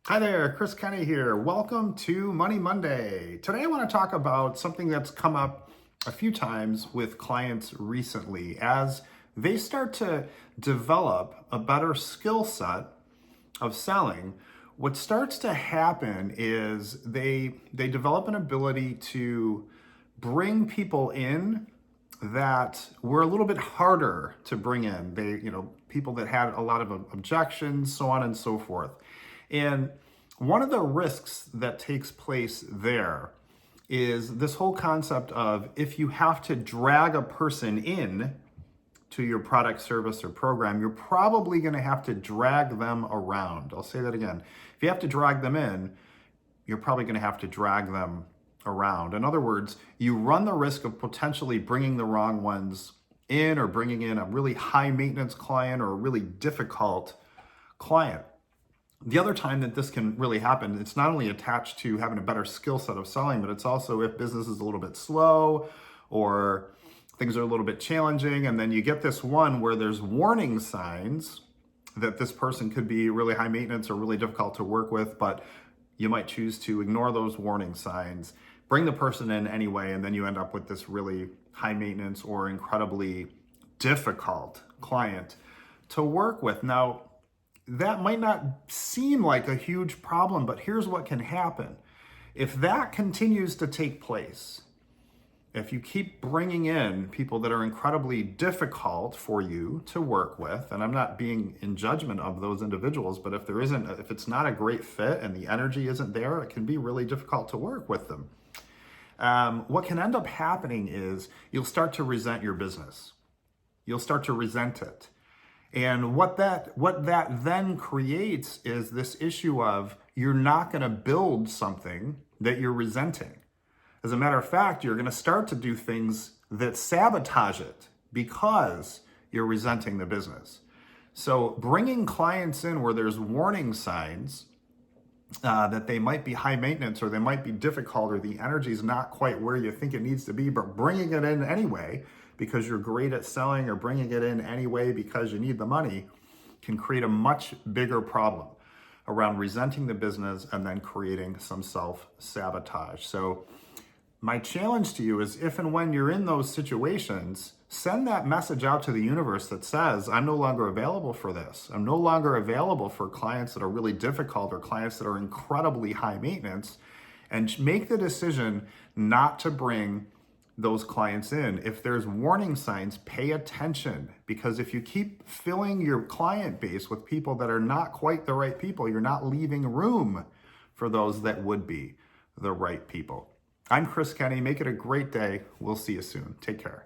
Hi there, Chris Kenny here. Welcome to Money Monday. Today I want to talk about something that's come up a few times with clients recently as they start to develop a better skill set of selling. What starts to happen is they develop an ability to bring people in that were a little bit harder to bring in. People that had a lot of objections, so on and so forth. And one of the risks that takes place there is this whole concept of if you have to drag a person in to your product, service, or program, you're probably going to have to drag them around. I'll say that again. If you have to drag them in, you're probably going to have to drag them around. In other words, you run the risk of potentially bringing the wrong ones in or bringing in a really high maintenance client or a really difficult client. The other time that this can really happen, it's not only attached to having a better skill set of selling, but it's also if business is a little bit slow or things are a little bit challenging. And then you get this one where there's warning signs that this person could be really high maintenance or really difficult to work with, but you might choose to ignore those warning signs, bring the person in anyway, and then you end up with this really high maintenance or incredibly difficult client to work with. Now, that might not seem like a huge problem, but here's what can happen. If that continues to take place, if you keep bringing in people that are incredibly difficult for you to work with, and I'm not being in judgment of those individuals, but if it's not a great fit and the energy isn't there, it can be really difficult to work with them. What can end up happening is you'll start to resent your business. You'll start to resent it. And what that then creates is this issue of you're not going to build something that you're resenting. As a matter of fact, you're going to start to do things that sabotage it because you're resenting the business. So bringing clients in where there's warning signs that they might be high maintenance or they might be difficult or the energy is not quite where you think it needs to be, but bringing it in anyway because you're great at selling or bringing it in anyway because you need the money can create a much bigger problem around resenting the business and then creating some self-sabotage. So my challenge to you is if and when you're in those situations, send that message out to the universe that says, I'm no longer available for this. I'm no longer available for clients that are really difficult or clients that are incredibly high maintenance, and make the decision not to bring those clients in. If there's warning signs, pay attention, because if you keep filling your client base with people that are not quite the right people, you're not leaving room for those that would be the right people. I'm Chris Kenny. Make it a great day. We'll see you soon. Take care.